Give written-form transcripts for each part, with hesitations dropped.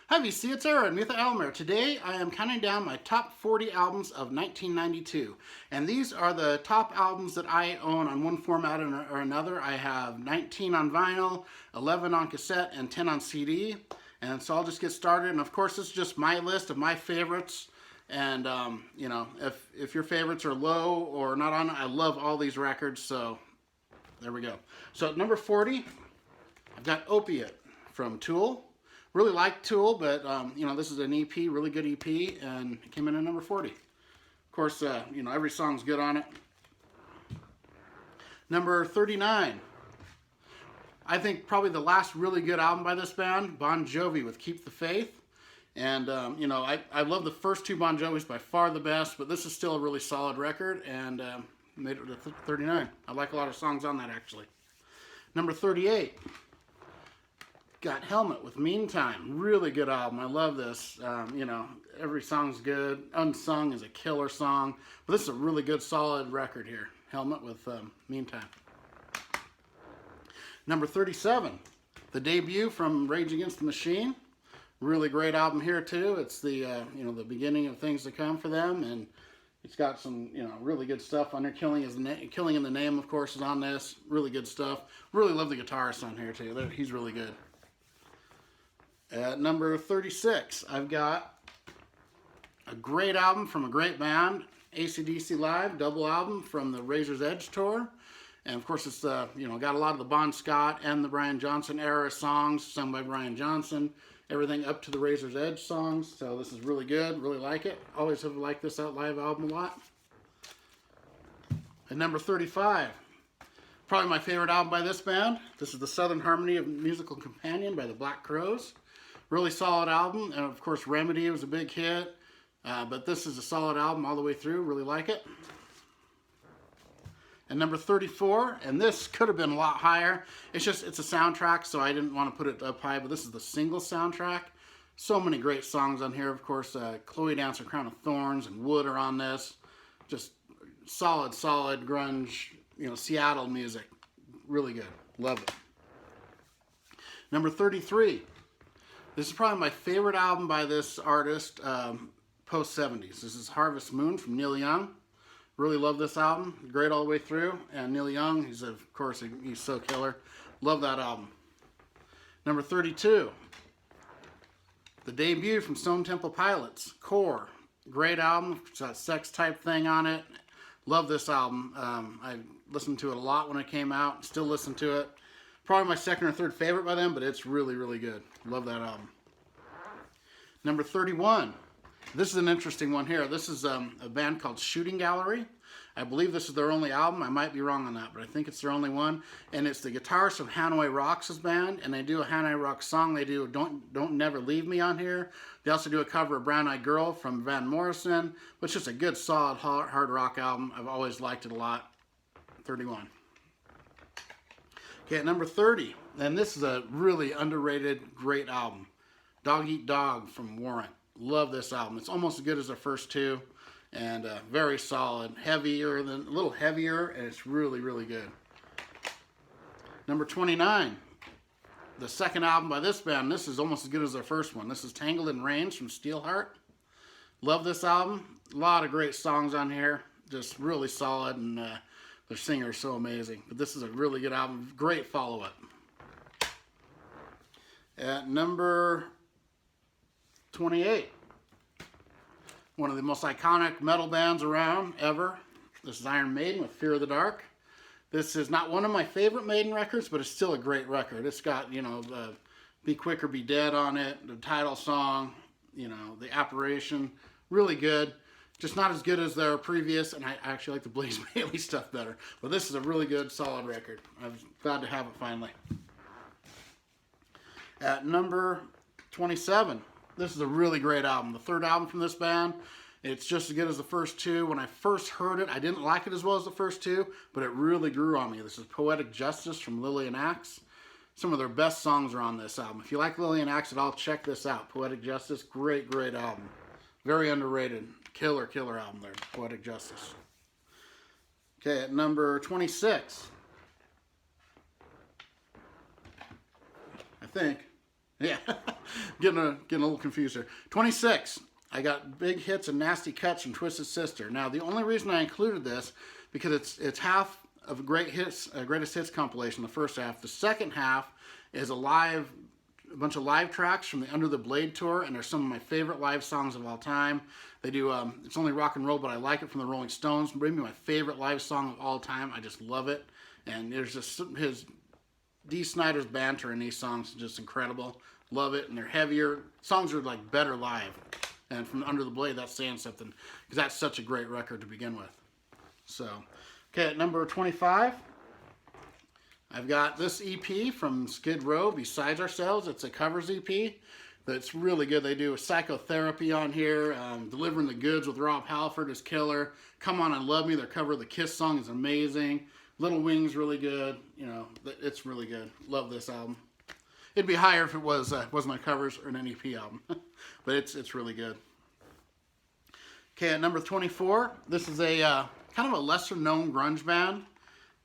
Hi VC, it's Aaron, Mutha Elmer. Today I am counting down my top 40 albums of 1992. And these are the top albums that I own on one format or another. I have 19 on vinyl, 11 on cassette, and 10 on CD. And so I'll just get started. And of course, this is just my list of my favorites. And, you know, if your favorites are low or not on, I love all these records. So there we go. So at number 40, I've got Opiate from Tool. Really like Tool, but you know, this is an EP, really good EP, and it came in at number 40. Of course, you know, every song's good on it. Number 39. I think probably the last really good album by this band, Bon Jovi with Keep the Faith. And, you know, I love the first two Bon Jovis, by far the best, but this is still a really solid record, and made it to 39. I like a lot of songs on that, actually. Number 38. Got Helmet with Meantime. Really good album. I love this. You know, every song's good. Unsung is a killer song. But this is a really good, solid record here. Helmet with Meantime. Number 37. The debut from Rage Against the Machine. Really great album here too. It's the you know, the beginning of things to come for them, and it's got some, you know, really good stuff on there. Killing in the Name, of course, is on this. Really good stuff. Really love the guitarist on here too. He's really good. At number 36, I've got a great album from a great band, ACDC Live, double album from the Razor's Edge tour. And of course, it's you know, got a lot of the Bon Scott and the Brian Johnson era songs sung by Brian Johnson. Everything up to the Razor's Edge songs. So this is really good. Really like it. Always have liked this live album a lot. At number 35, probably my favorite album by this band. This is the Southern Harmony of Musical Companion by the Black Crowes. Really solid album, and of course Remedy was a big hit, but this is a solid album all the way through. Really like it. And number 34, and this could have been a lot higher. It's a soundtrack, so I didn't want to put it up high, but this is the single soundtrack. So many great songs on here. Of course, Chloe Dancer, Crown of Thorns, and Wood are on this. Just solid grunge, you know, Seattle music. Really good. Love it. Number 33. This is probably my favorite album by this artist, post-70s. This is Harvest Moon from Neil Young. Really love this album. Great all the way through. And Neil Young, he's of course, he's so killer. Love that album. Number 32. The debut from Stone Temple Pilots, Core. Great album. It's got a sex type thing on it. Love this album. I listened to it a lot when it came out. Still listen to it. Probably my second or third favorite by them, but it's really, really good. Love that album. Number 31. This is an interesting one here. This is a band called Shooting Gallery. I believe this is their only album. I might be wrong on that, but I think it's their only one. And it's the guitarist of Hanoi Rocks' band, and they do a Hanoi Rocks song. They do Don't Never Leave Me on here. They also do a cover of Brown Eyed Girl from Van Morrison, which is a good, solid, hard rock album. I've always liked it a lot. 31. Okay, at number 30, and this is a really underrated, great album. Dog Eat Dog from Warrant. Love this album. It's almost as good as the first two, and very solid. A little heavier, and it's really, really good. Number 29, the second album by this band. This is almost as good as their first one. This is Tangled in Rains from Steelheart. Love this album. A lot of great songs on here. Just really solid, and their singer is so amazing. But this is a really good album. Great follow-up. At number 28. One of the most iconic metal bands around ever. This is Iron Maiden with Fear of the Dark. This is not one of my favorite Maiden records, but it's still a great record. It's got, you know, Be Quick or Be Dead on it, the title song, you know, the Apparition. Really good. Just not as good as their previous, and I actually like the Blaze Bayley stuff better. But this is a really good, solid record. I'm glad to have it finally. At number 27, this is a really great album. The third album from this band. It's just as good as the first two. When I first heard it, I didn't like it as well as the first two, but it really grew on me. This is Poetic Justice from Lillian Axe. Some of their best songs are on this album. If you like Lillian Axe at all, check this out. Poetic Justice, great, great album. Very underrated. Killer album there, Poetic Justice. Okay, at number 26. I think. Yeah. getting a little confused here. 26. I got Big Hits and Nasty Cuts from Twisted Sister. Now, the only reason I included this, because it's half of greatest hits compilation, the first half. The second half is a bunch of live tracks from the Under the Blade tour, and they're some of my favorite live songs of all time. They do, it's only rock and roll, but I like it, from the Rolling Stones. Maybe my favorite live song of all time. I just love it. And there's just Dee Snider's banter in these songs is just incredible. Love it, and they're heavier. Songs are like better live. And from Under the Blade, that's saying something, because that's such a great record to begin with. So, okay, at number 25, I've got this EP from Skid Row, Besides Ourselves. It's a covers EP that's really good. They do a Psychotherapy on here. Delivering the Goods with Rob Halford is killer. Come On and Love Me, their cover of the Kiss song, is amazing. Little Wings, really good. You know, it's really good. Love this album. It'd be higher if it wasn't a covers or an EP album, but it's really good. Okay, at number 24, this is a kind of a lesser-known grunge band,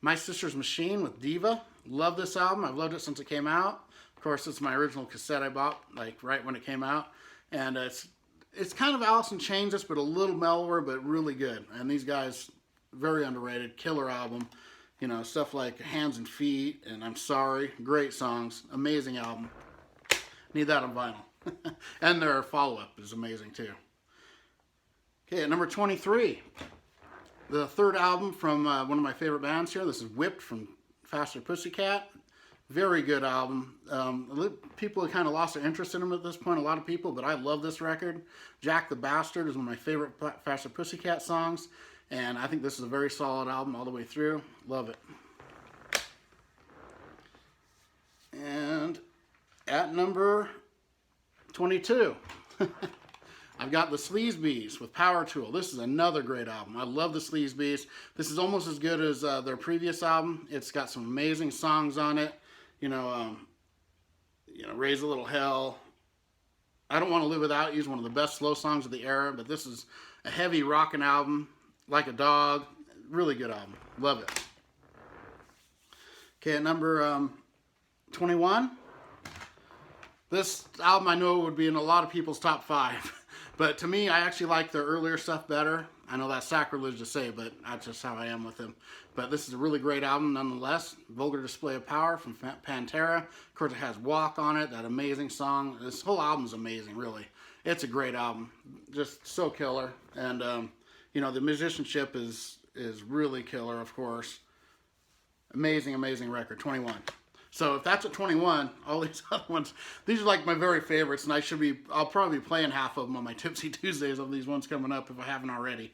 My Sister's Machine with Diva. Love this album. I've loved it since it came out. Of course, it's my original cassette I bought like right when it came out, and it's kind of Allison Chains, but a little mellower, but really good. And these guys, very underrated, killer album. You know, stuff like Hands and Feet and I'm Sorry. Great songs. Amazing album. Need that on vinyl. And their follow-up is amazing too. Okay, at number 23. The third album from one of my favorite bands here. This is Whipped from Faster Pussycat. Very good album. People have kind of lost their interest in them at this point, a lot of people, but I love this record. Jack the Bastard is one of my favorite Faster Pussycat songs. And I think this is a very solid album all the way through. Love it. And at number 22, I've got the Sleazebees with Power Tool. This is another great album. I love the Sleazebees. This is almost as good as their previous album. It's got some amazing songs on it. You know, Raise a Little Hell. I Don't Want to Live Without You is one of the best slow songs of the era, but this is a heavy rockin' album. Like a Dog, really good album. Love it. Okay, at number 21. This album I know would be in a lot of people's top 5. But to me, I actually like their earlier stuff better. I know that's sacrilege to say, but that's just how I am with them. But this is a really great album nonetheless. Vulgar Display of Power from Pantera. Of course, it has Walk on it, that amazing song. This whole album is amazing, really. It's a great album. Just so killer. And you know, the musicianship is really killer, of course. Amazing, amazing record, 21. So if that's at 21, all these other ones, these are like my very favorites, and I'll probably be playing half of them on my Tipsy Tuesdays of these ones coming up if I haven't already,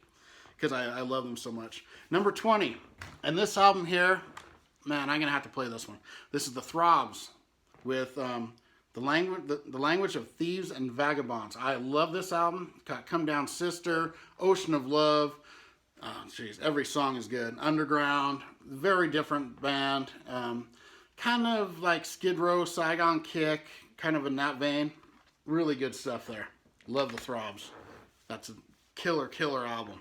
because I love them so much. Number 20, and this album here, man, I'm going to have to play this one. This is the Throbs with the language of Thieves and Vagabonds. I love this album. Got Come Down Sister, Ocean of Love. Oh, jeez, every song is good. Underground, very different band. Kind of like Skid Row, Saigon Kick, kind of in that vein. Really good stuff there. Love the Throbs. That's a killer album.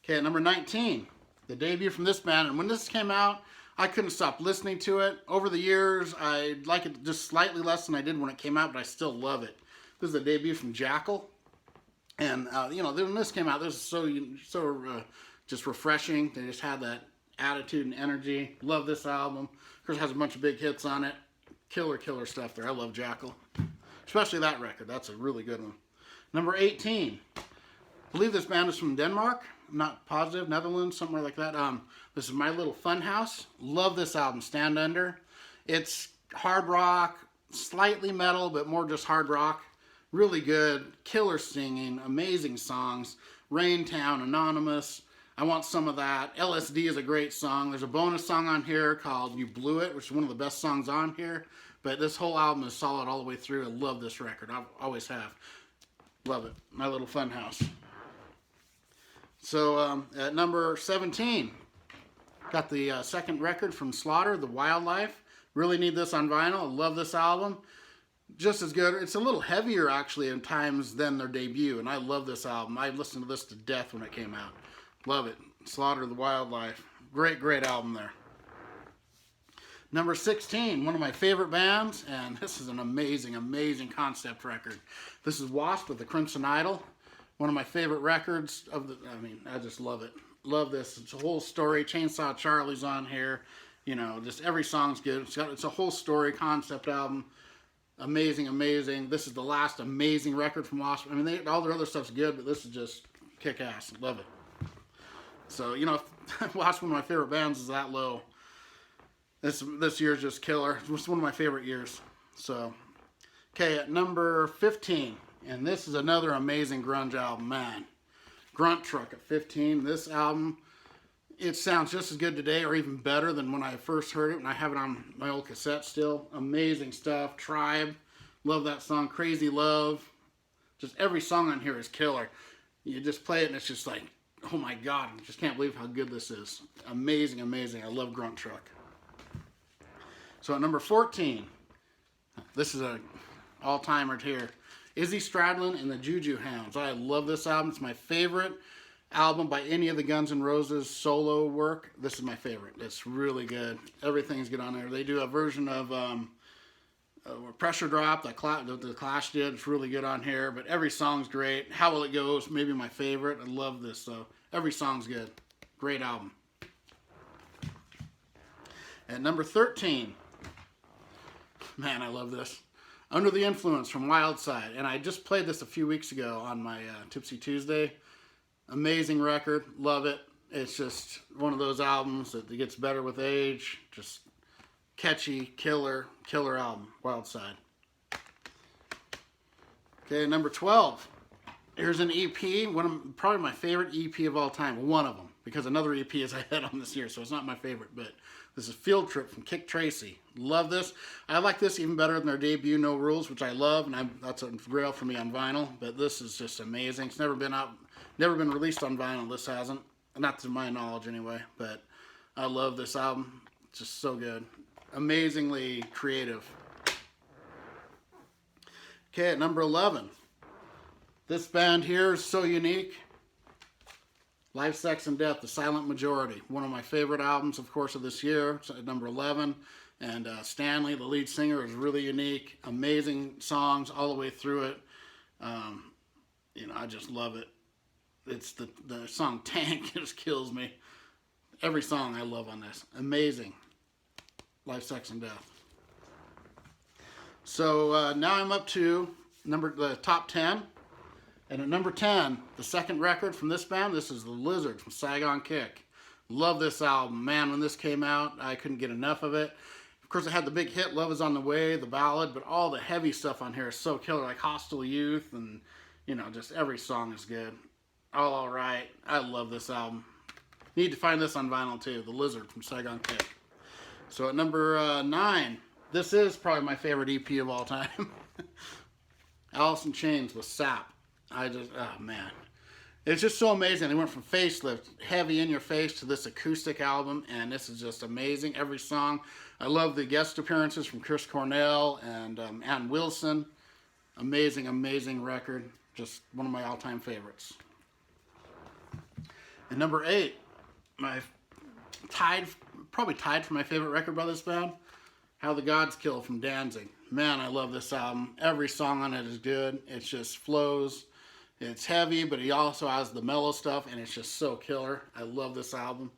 Okay, number 19, the debut from this band. And when this came out, I couldn't stop listening to it. Over the years, I like it just slightly less than I did when it came out, but I still love it. This is the debut from Jackal. And, you know, when this came out, this was so just refreshing. They just had that attitude and energy. Love this album. Of course, it has a bunch of big hits on it. Killer stuff there. I love Jackal. Especially that record. That's a really good one. Number 18. I believe this band is from Denmark. I'm not positive. Netherlands, somewhere like that. This is My Little Funhouse. Love this album, Stand Under. It's hard rock, slightly metal, but more just hard rock. Really good. Killer singing. Amazing songs. Rain Town, Anonymous. I Want Some of That. LSD is a great song. There's a bonus song on here called You Blew It, which is one of the best songs on here. But this whole album is solid all the way through. I love this record. I always have. Love it. My Little Funhouse. So at number 17, got the second record from Slaughter, The Wildlife. Really need this on vinyl. I love this album. Just as good. It's a little heavier actually in times than their debut, and I love this album. I listened to this to death when it came out. Love it. Slaughter, The Wildlife. Great album there. Number 16, one of my favorite bands, and this is an amazing, amazing concept record. This is Wasp with the Crimson Idol. One of my favorite records of the, I mean, I just love it. Love this. It's a whole story. Chainsaw Charlie's on here. You know, just every song's good. It's a whole story concept album. Amazing, amazing. This is the last amazing record from Wasp. I mean, all their other stuff's good, but this is just kick-ass. Love it. So, you know, Wasp, one of my favorite bands, is that low. This year's just killer. It's one of my favorite years. So, okay, at number 15, and this is another amazing grunge album, man. Grunt Truck at 15. This album, it sounds just as good today or even better than when I first heard it, and I have it on my old cassette still. Amazing stuff. Tribe, love that song. Crazy Love. Just every song on here is killer. You just play it and it's just like, oh my God, I just can't believe how good this is. Amazing, amazing. I love Grunt Truck. So at number 14, this is an all-timer here. Izzy Stradlin and the Juju Hounds. I love this album. It's my favorite album by any of the Guns N' Roses solo work. This is my favorite. It's really good. Everything's good on there. They do a version of Pressure Drop that the Clash did. It's really good on here, but every song's great. How Will It Go is maybe my favorite. I love this, so every song's good. Great album. At number 13, man, I love this. Under the Influence from Wildside. And I just played this a few weeks ago on my Tipsy Tuesday. Amazing record. Love it. It's just one of those albums that gets better with age. Just catchy, killer album. Wildside. Okay, number 12. Here's an EP. Probably my favorite EP of all time. One of them. Because another EP is ahead on this year, so it's not my favorite. But this is Field Trip from Kick Tracy. Love this. I like this even better than their debut, No Rules, which I love, and that's a grail for me on vinyl. But this is just amazing. It's never been released on vinyl. This hasn't, not to my knowledge anyway. But I love this album. It's just so good. Amazingly creative. Okay, at number 11, this band here is so unique. Life, Sex, and Death, The Silent Majority. One of my favorite albums, of course, of this year. It's at number 11. And Stanley, the lead singer, is really unique. Amazing songs all the way through it. You know, I just love it. It's the song Tank just kills me. Every song I love on this. Amazing. Life, Sex, and Death. So now I'm up to the top 10. And at number 10, the second record from this band, this is The Lizard from Saigon Kick. Love this album. Man, when this came out, I couldn't get enough of it. Of course, it had the big hit, Love Is On The Way, the ballad, but all the heavy stuff on here is so killer, like Hostile Youth, and, you know, just every song is good. All right. I love this album. Need to find this on vinyl, too. The Lizard from Saigon Kick. So at number 9, this is probably my favorite EP of all time. Allison Chains with Sap. Oh man. It's just so amazing. They went from Facelift, heavy in your face, to this acoustic album, and this is just amazing. Every song. I love the guest appearances from Chris Cornell and Ann Wilson. Amazing, amazing record. Just one of my all-time favorites. And number 8, probably tied for my favorite record by this band, How the Gods Kill from Danzig. Man, I love this album. Every song on it is good. It just flows. It's heavy, but he also has the mellow stuff, and it's just so killer. I love this album.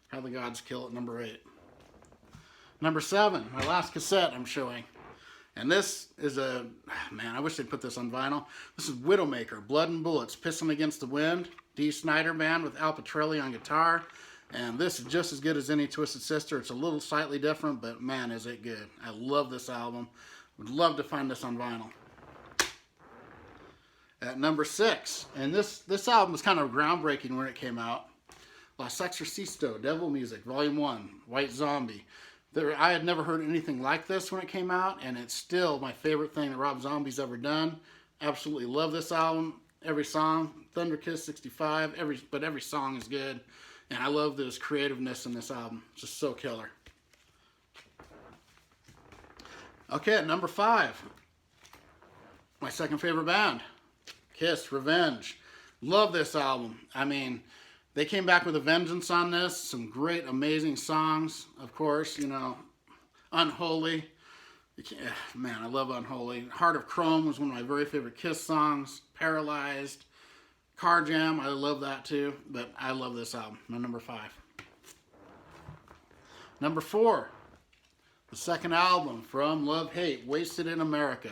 How the Gods Kill at number 8. Number 7, my last cassette I'm showing. And this is man, I wish they'd put this on vinyl. This is Widowmaker, Blood and Bullets, Pissing Against the Wind. Dee Snider Band with Al Pitrelli on guitar. And this is just as good as any Twisted Sister. It's a little slightly different, but man, is it good. I love this album. Would love to find this on vinyl. At number 6, and this album was kind of groundbreaking when it came out. Los Exorcisto, Devil Music, Volume 1, White Zombie. I had never heard anything like this when it came out, and it's still my favorite thing that Rob Zombie's ever done. Absolutely love this album. Every song, Thunder Kiss 65, but every song is good. And I love this creativeness in this album. It's just so killer. Okay, at number 5, my second favorite band, Kiss, Revenge. Love this album. I mean, they came back with a vengeance on this. Some great, amazing songs, of course. You know, Unholy. Man, I love Unholy. Heart of Chrome was one of my very favorite Kiss songs. Paralyzed. Car Jam, I love that too. But I love this album. My number 5. Number 4. The second album from Love Hate, Wasted in America.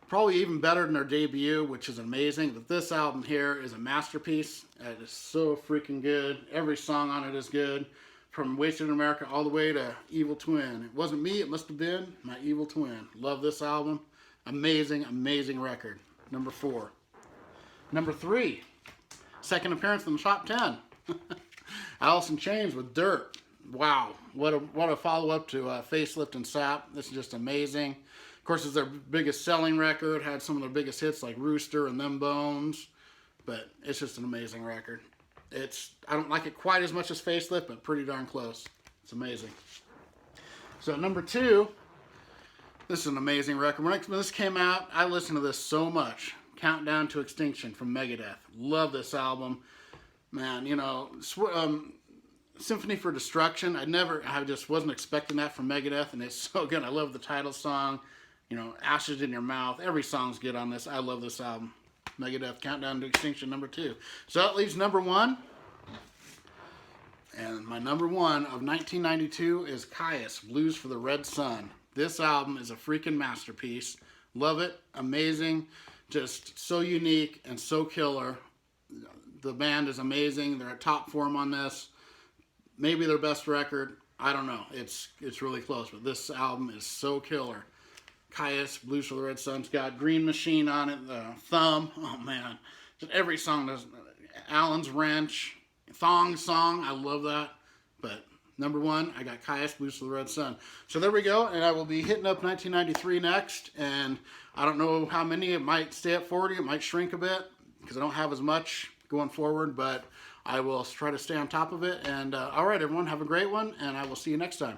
Probably even better than their debut, which is amazing. But this album here is a masterpiece. It is so freaking good. Every song on it is good. From Wasted in America all the way to Evil Twin. It wasn't me, it must have been my evil twin. Love this album. Amazing, amazing record. Number 4. Number 3. Second appearance in the top 10. Allison Chains with Dirt. Wow. What a follow-up to Facelift and Sap. This is just amazing. Of course, it's their biggest selling record. Had some of their biggest hits like Rooster and Them Bones. But it's just an amazing record. I don't like it quite as much as Facelift, but pretty darn close. It's amazing. So number 2, this is an amazing record. When this came out, I listened to this so much. Countdown to Extinction from Megadeth. Love this album. Man, you know, Symphony for Destruction. I just wasn't expecting that from Megadeth, and it's so good. I love the title song. You know, Ashes in Your Mouth. Every song's good on this. I love this album. Megadeth, Countdown to Extinction, number 2. So that leaves number 1. And my number 1 of 1992 is Caius, Blues for the Red Sun. This album is a freaking masterpiece. Love it. Amazing. Just so unique and so killer. The band is amazing. They're at top form on this. Maybe their best record. I don't know. It's really close. But this album is so killer. Caius, Blues for the Red Sun's got Green Machine on it, the Thumb. Oh, man. Just every song does. Allen's Wrench, Thong Song. I love that. But number 1, I got Caius, Blues for the Red Sun. So there we go. And I will be hitting up 1993 next. And I don't know how many. It might stay at 40. It might shrink a bit because I don't have as much going forward. But I will try to stay on top of it. And all right, everyone, have a great one. And I will see you next time.